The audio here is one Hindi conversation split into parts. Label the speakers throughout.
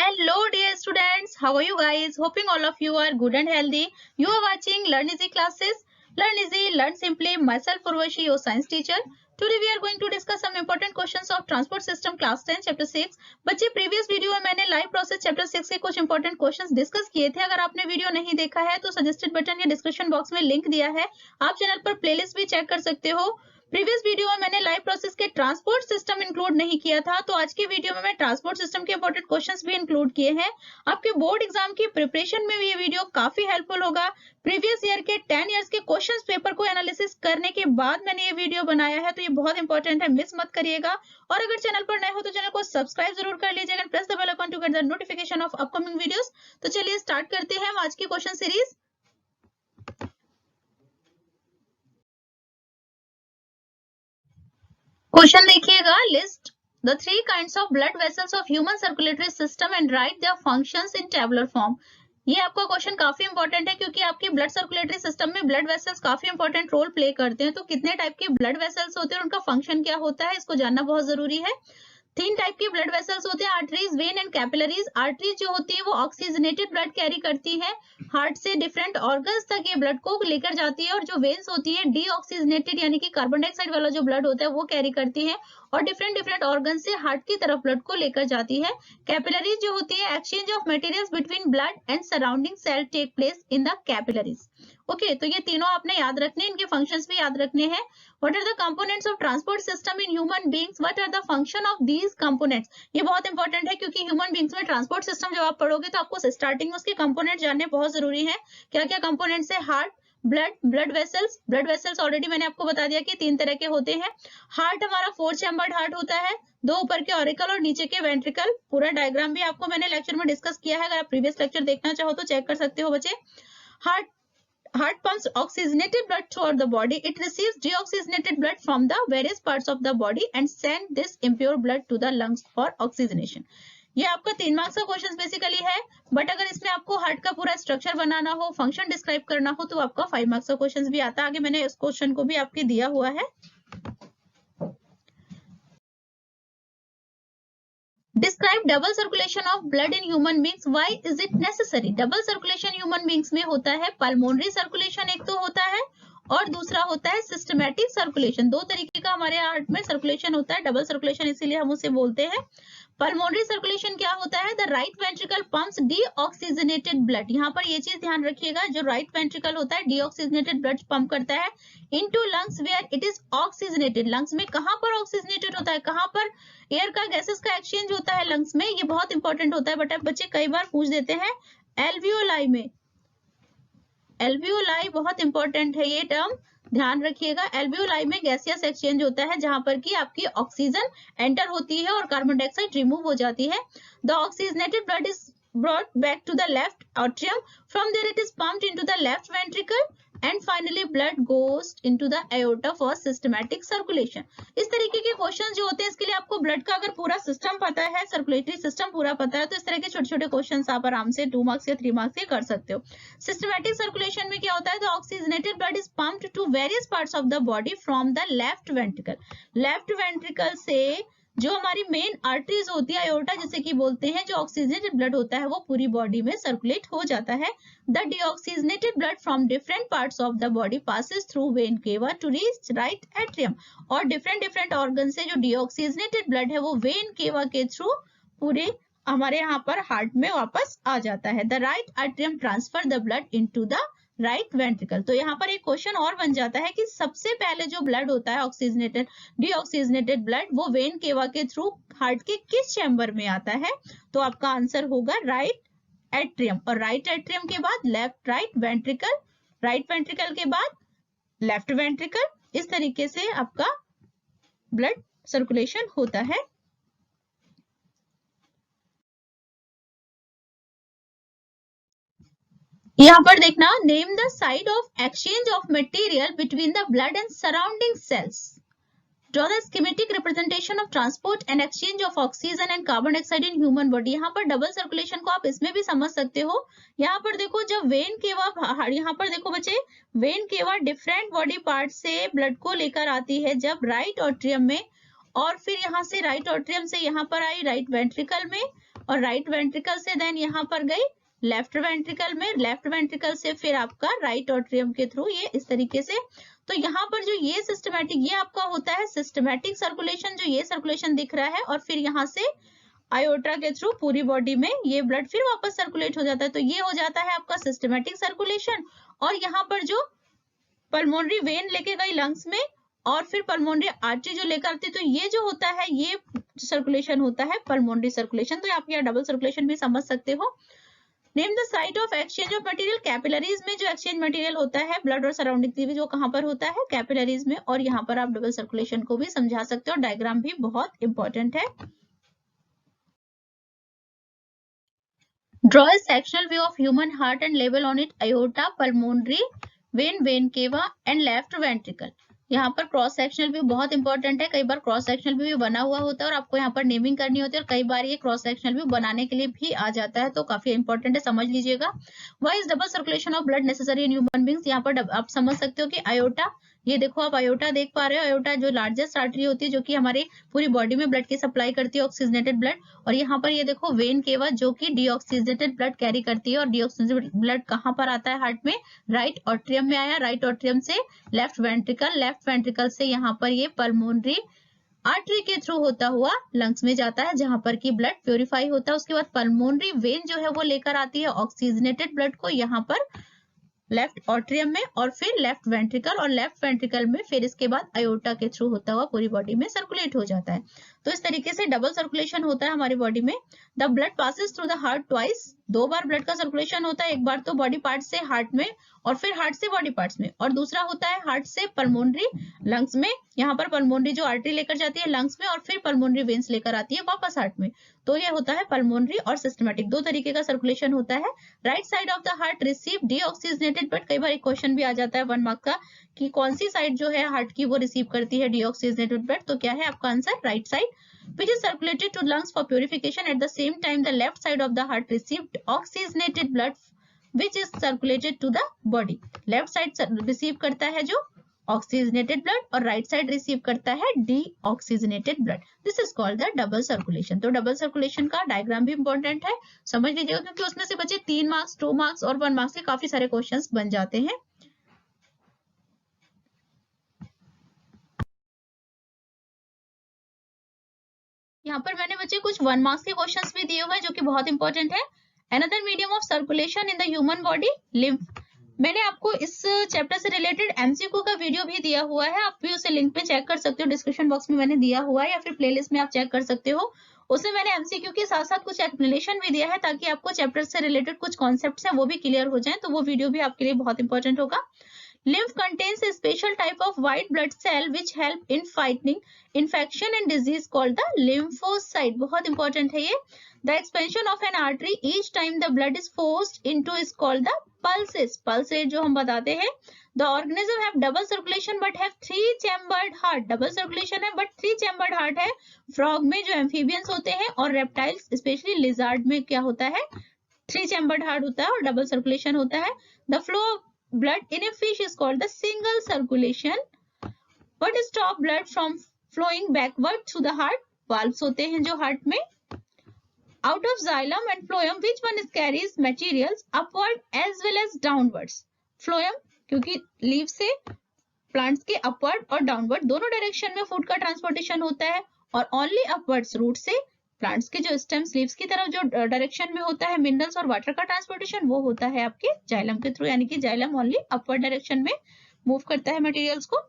Speaker 1: Hello dear students, how are you guys? Hoping all of you are good and healthy. You are watching Learn Easy classes. Learn Easy, Learn Simply. Myself Urvashi, your science teacher. Today we are going to discuss some important questions of transport system class 10 chapter 6. बच्चे प्रीवियस वीडियो में मैंने लाइव प्रोसेस चैप्टर 6 के कुछ इंपॉर्टेंट क्वेश्चंस डिस्कस किए थे. अगर आपने वीडियो नहीं देखा है तो सजेस्टेड बटन या डिस्क्रिप्शन बॉक्स में लिंक दिया है. आप चैनल पर प्लेलिस्ट भी चेक कर सकते हो. प्रीवियस वीडियो में मैंने लाइव प्रोसेस के ट्रांसपोर्ट सिस्टम इंक्लूड नहीं किया था, तो आज के वीडियो में मैं ट्रांसपोर्ट सिस्टम के इंपॉर्टेंट क्वेश्चंस भी इंक्लूड किए हैं. आपके बोर्ड एग्जाम की प्रिपरेशन में भी ये वीडियो काफी हेल्पफुल होगा. प्रीवियस ईयर के 10 इयर्स के क्वेश्चंस पेपर को एनालिसिस करने के बाद मैंने ये वीडियो बनाया है, तो ये बहुत इंपॉर्टेंट है, मिस मत करिएगा. और अगर चैनल पर नए हो तो चैनल को सब्सक्राइब जरूर कर लीजिएगा. Press the bell icon to get the notification of upcoming videos. तो चलिए स्टार्ट करते हैं आज की क्वेश्चन सीरीज. क्वेश्चन देखिएगा. List the 3 kinds of blood vessels of human circulatory system and write their functions in tabular form. ये आपका क्वेश्चन काफी इंपॉर्टेंट है क्योंकि आपकी ब्लड सर्कुलेटरी सिस्टम में ब्लड वेसल्स काफी इंपॉर्टेंट रोल प्ले करते हैं. तो कितने टाइप के ब्लड वेसल्स होते हैं, उनका फंक्शन क्या होता है, इसको जानना बहुत जरूरी है. 3 टाइप के ब्लड वेसल्स होते हैं, arteries, when and capillaries. Arteries जो होती है वो ऑक्सीजनेटेड ब्लड कैरी करती है, हार्ट से डिफरेंट ऑर्गन्स तक ये ब्लड को लेकर जाती है. और जो वेन्स होती है डीऑक्सीजनेटेड यानी कि कार्बन डाइऑक्साइड वाला जो ब्लड होता है वो कैरी करती है और डिफरेंट ऑर्गन से हार्ट की तरफ ब्लड को लेकर जाती है. कैपिलरीज जो होती है exchange of materials between blood and surrounding cell take place in the capillaries. Okay, तो ये तीनों आपने याद रखने, इनके फंक्शंस भी याद रखने हैं. What are the components of transport system in human beings, what are the function of these components. ये बहुत इंपॉर्टेंट है क्योंकि ह्यूमन बीइंग्स में ट्रांसपोर्ट सिस्टम जब आप पढ़ोगे तो आपको स्टार्टिंग में उसके कंपोनेंट जानने बहुत जरूरी है. क्या क्या कंपोनेंट्स है? हार्ट, ब्लड वेसल्स ऑलरेडी मैंने आपको बता दिया कि 3 तरह के होते हैं. हार्ट हमारा 4 चैम्बर्ड हार्ट होता है, 2 ऊपर के ऑरिकल और नीचे के वेंट्रिकल. पूरा डायग्राम भी आपको मैंने लेक्चर में डिस्कस किया है, अगर आप प्रीवियस लेक्चर देखना चाहो तो चेक कर सकते हो बच्चे. Heart pumps oxygenated blood throughout the body. It receives deoxygenated blood from the various parts of the body and send this impure blood to the lungs for oxygenation. ये आपका 3 मार्क्स का क्वेश्चन बेसिकली है, बट अगर इसमें आपको हार्ट का पूरा स्ट्रक्चर बनाना हो, फंक्शन डिस्क्राइब करना हो तो आपका 5 मार्क्स का क्वेश्चन भी आता है. आगे मैंने इस क्वेश्चन को भी आपके दिया हुआ है. Describe double circulation of blood in human beings. Why is it necessary? Double circulation human beings में होता है pulmonary circulation, एक तो होता है, और दूसरा होता है सिस्टमैटिक सर्कुलेशन. 2 तरीके का हमारे हार्ट में सर्कुलेशन होता है. डबल सर्कुलेशन इसीलिए हम उसे बोलते हैं. पल्मोनरी सर्कुलेशन क्या होता है? The right ventricle pumps deoxygenated blood. यहाँ पर ये चीज ध्यान रखिएगा, जो राइट वेंट्रिकल होता है डीऑक्सीजनेटेड ब्लड पंप करता है into lungs where it is oxygenated. Lungs में कहाँ पर ऑक्सीजनेटेड होता है, कहाँ पर एयर का गैसेस का एक्सचेंज होता है लंग्स में, ये बहुत इंपॉर्टेंट होता है. बट बच्चे कई बार पूछ देते हैं एल्वियोलाई में. एल्वियोलाई बहुत इंपॉर्टेंट है, ये टर्म ध्यान रखिएगा. एल्वियोलाई में गैसियस एक्सचेंज होता है जहां पर कि आपकी ऑक्सीजन एंटर होती है और कार्बन डाइऑक्साइड रिमूव हो जाती है. The oxygenated blood is brought back to the left atrium. From there it is pumped into the left ventricle and finally blood goes into the aorta for systematic circulation. इस तरीके के क्वेश्चंस जो होते हैं, इसके लिए आपको ब्लड का अगर पूरा सिस्टम पता है, सर्कुलेटरी सिस्टम पूरा पता है, तो इस तरह के छोटे छोटे क्वेश्चंस आप आराम से 2 मार्क्स या 3 मार्क्स के कर सकते हो. सिस्टमैटिक सर्कुलेशन में क्या होता है? The oxygenated blood is pumped to various parts of the body from the left ventricle. Left ventricle से जो हमारी मेन आर्टरीज होती है, आयोर्टा जिसे कि बोलते हैं, जो ऑक्सीजनेटेड ब्लड होता है वो पूरी बॉडी में सर्कुलेट हो जाता है. The deoxygenated blood from different parts of the body passes through when केवा टू रीच राइट एट्रियम. और डिफरेंट ऑर्गन से जो डीऑक्सीजनेटेड ब्लड है वो वेन केवा के थ्रू पूरे हमारे यहाँ पर हार्ट में वापस आ जाता है. The right atrium transfer the blood into the right ventricle. तो यहाँ पर एक क्वेश्चन और बन जाता है कि सबसे पहले जो ब्लड होता है ऑक्सीजनेटेड डीऑक्सीजनेटेड ब्लड, वो वेन केवा के थ्रू हार्ट के किस चैम्बर में आता है? तो आपका आंसर होगा राइट एट्रियम. और राइट एट्रियम के बाद left right ventricle, right ventricle के बाद लेफ्ट वेंट्रिकल. इस तरीके से आपका ब्लड सर्कुलेशन होता है. यहाँ पर देखना, name the side of exchange of material between the blood and surrounding sales. Draw the schematic representation of transport and exchange of oxygen and carbon dioxide in human body. यहाँ पर डबल सर्कुलेशन को आप इसमें भी समझ सकते हो. यहाँ पर देखो, जब वेन केवा, यहाँ पर देखो बच्चे, वेन केवा डिफरेंट बॉडी पार्ट से ब्लड को लेकर आती है जब राइट एट्रियम में, और फिर यहाँ से राइट एट्रियम से यहाँ पर आई राइट वेंट्रिकल में, और राइट वेंट्रिकल से देन यहाँ पर गई लेफ्ट वेंट्रिकल में, लेफ्ट वेंट्रिकल से फिर आपका राइट एट्रियम के थ्रू ये इस तरीके से। तो यहाँ पर जो ये सिस्टमैटिक, ये आपका होता है सिस्टमैटिक सर्कुलेशन, जो ये सर्कुलेशन दिख रहा है, और फिर यहाँ से आयोटा के थ्रू पूरी बॉडी में ये ब्लड फिर वापस सर्कुलेट हो जाता है। तो ये हो जाता है आपका सिस्टमैटिक सर्कुलेशन। और यहाँ पर जो पल्मोनरी वेन लेके गई लंग्स में और फिर पल्मोनरी आर्टरी जो लेकर आती है, तो ये जो होता है ये सर्कुलेशन होता है पल्मोनरी सर्कुलेशन। तो आप यहाँ डबल सर्कुलेशन भी समझ सकते हो। Name the site of exchange of material. Capillaries में जो एक्सचेंज मटेरियल होता है ब्लड और सराउंडिंग टीवी, जो कहाँ पर होता है? कैपिलरीज में। और यहाँ पर आप डबल सर्कुलेशन को भी समझा सकते हो। डायग्राम भी बहुत इंपॉर्टेंट है। Draw a sectional view of human heart and label on it aorta, pulmonary vein, vein cava and left ventricle. यहाँ पर क्रॉस सेक्शनल व्यू बहुत इंपॉर्टेंट है। कई बार क्रॉस सेक्शनल व्यू बना हुआ होता है और आपको यहाँ पर नेमिंग करनी होती है, और कई बार ये क्रॉस सेक्शनल व्यू बनाने के लिए भी आ जाता है, तो काफी इंपॉर्टेंट है, समझ लीजिएगा। Why is double circulation of blood necessary in human beings. यहाँ पर आप समझ सकते हो कि आयोटा, ये देखो आप आयोटा देख पा रहे हो। आयोटा जो लार्जेस्ट आर्टरी होती है जो कि हमारे पूरी बॉडी में ब्लड की सप्लाई करती है, ऑक्सीजनेटेड ब्लड। और यहाँ पर ये देखो वेन केवा जो कि डीऑक्सीजनेटेड ब्लड कैरी करती है। और डीऑक्सीजनेटेड ब्लड कहाँ पर आता है हार्ट में? राइट एट्रियम में आया। राइट एट्रियम से लेफ्ट वेंट्रिकल, लेफ्ट वेंट्रिकल से यहाँ पर ये पल्मोनरी आर्टरी के थ्रू होता हुआ लंग्स में जाता है, जहां पर की ब्लड प्योरीफाई होता है। उसके बाद पल्मोनरी वेन जो है वो लेकर आती है ऑक्सीजनेटेड ब्लड को यहाँ पर लेफ्ट एट्रियम में, और फिर लेफ्ट वेंट्रिकल, और लेफ्ट वेंट्रिकल में फिर इसके बाद आयोटा के थ्रू होता हुआ पूरी बॉडी में सर्कुलेट हो जाता है। तो इस तरीके से डबल सर्कुलेशन होता है हमारी बॉडी में। The blood passes through the heart twice. 2 bar blood का सर्कुलेशन होता है। एक बार तो बॉडी पार्ट से हार्ट में, और फिर हार्ट से बॉडी पार्ट्स में, और दूसरा होता है हार्ट से पल्मोनरी लंग्स में। यहाँ पर पल्मोनरी जो आर्टरी लेकर जाती है लंग्स में, और फिर पल्मोनरी वेन्स लेकर आती है वापस हार्ट में। तो ये होता है पल्मोनरी और सिस्टमैटिक, 2 तरीके का सर्कुलेशन होता है। Right side of the heart receive deoxygenated blood. कई बार एक क्वेश्चन भी आ जाता है 1 मार्क का कि कौन सी साइड जो है हार्ट की वो रिसीव करती है डीऑक्सीजनेटेड ब्लड। तो क्या है आपका answer? Right side. which is circulated to lungs for purification. At the same time, the left side of the heart received oxygenated blood, which is circulated to the body. Left side receive करता है जो oxygenated blood, और right side receive करता है deoxygenated blood. This is called the double circulation. तो double circulation का डायग्राम भी इंपॉर्टेंट है, समझ लीजिएगा, क्योंकि उसमें से बचे 3 मार्क्स, 2 मार्क्स और 1 मार्क्स के काफी सारे क्वेश्चंस बन जाते हैं। यहाँ पर मैंने बच्चे कुछ 1 मार्क्स के क्वेश्चंस भी दिए हुए हैं जो कि बहुत इंपॉर्टेंट है। Another medium of circulation in the human body, lymph. मैंने आपको इस चैप्टर से रिलेटेड एमसीक्यू का वीडियो भी दिया हुआ है, आप भी उसे लिंक पे चेक कर सकते हो, डिस्क्रिप्शन बॉक्स में मैंने दिया हुआ है, या फिर प्लेलिस्ट में आप चेक कर सकते हो। उसमें मैंने एमसीक्यू के साथ साथ कुछ एक्सप्लेनेशन भी दिया है, ताकि आपको चैप्टर से रिलेटेड कुछ कॉन्सेप्ट्स है वो भी क्लियर हो जाए। तो वो वीडियो भी आपके लिए बहुत इंपॉर्टेंट होगा। Lymph contains a special type of white blood cell which help in fighting infection and disease called the lymphocyte. बहुत important है ये। The expansion of an artery each time the blood is forced into is called the pulses. Pulse rate जो हम बताते हैं। The organism have double circulation but have 3-chambered heart. Double circulation है but 3-chambered heart है। Frog में जो amphibians होते हैं और reptiles especially lizard में क्या होता है? 3-chambered heart होता है और double circulation होता है। The flow of blood in a fish is called the single circulation. What stop blood from flowing backward through the heart? Valves होते हैं जो हार्ट में। Out of xylem and phloem, which one carries materials upward as well as downwards? Phloem, क्योंकि लीव से प्लांट्स के अपवर्ड और डाउनवर्ड दोनों डायरेक्शन में फूड का ट्रांसपोर्टेशन होता है, और ओनली अपवर्ड्स रूट से प्लांट्स के जो स्टेम्स लीव्स की तरफ जो डायरेक्शन में होता है मिनरल्स और वाटर का ट्रांसपोर्टेशन, वो होता है आपके जाइलम के थ्रू, यानी कि जाइलम ओनली अपवर्ड डायरेक्शन में मूव करता है मटेरियल्स को।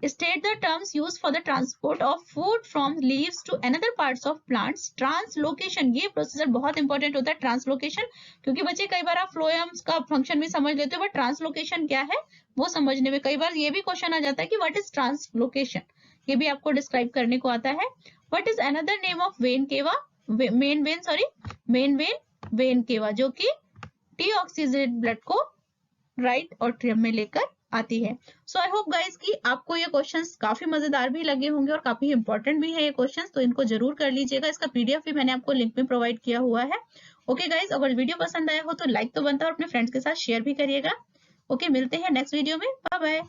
Speaker 1: State the terms used for the transport of food from leaves to another parts of plants. Translocation, ये प्रोसीजर बहुत इंपॉर्टेंट होता है ट्रांसलोकेशन, क्योंकि बच्चे कई बार आप फ्लोएम्स का फंक्शन भी समझ लेते हो, बट ट्रांसलोकेशन क्या है वो समझने में कई बार ये भी क्वेश्चन आ जाता है कि व्हाट इज ट्रांसलोकेशन, ये भी आपको डिस्क्राइब करने को आता है। What is another name of when केवा? मेन वेन, वेन केवा, जो कि डीऑक्सीजनेटेड ब्लड को राइट एट्रियम में लेकर आती है। सो आई होप गाइस कि आपको ये क्वेश्चंस काफी मजेदार भी लगे होंगे और काफी इंपॉर्टेंट भी है ये क्वेश्चंस, तो इनको जरूर कर लीजिएगा। इसका पीडीएफ भी मैंने आपको लिंक में प्रोवाइड किया हुआ है। ओके गाइस, अगर वीडियो पसंद आया हो तो लाइक तो बनता है और अपने फ्रेंड्स के साथ शेयर भी करिएगा। ओके, मिलते हैं नेक्स्ट वीडियो में। Bye bye.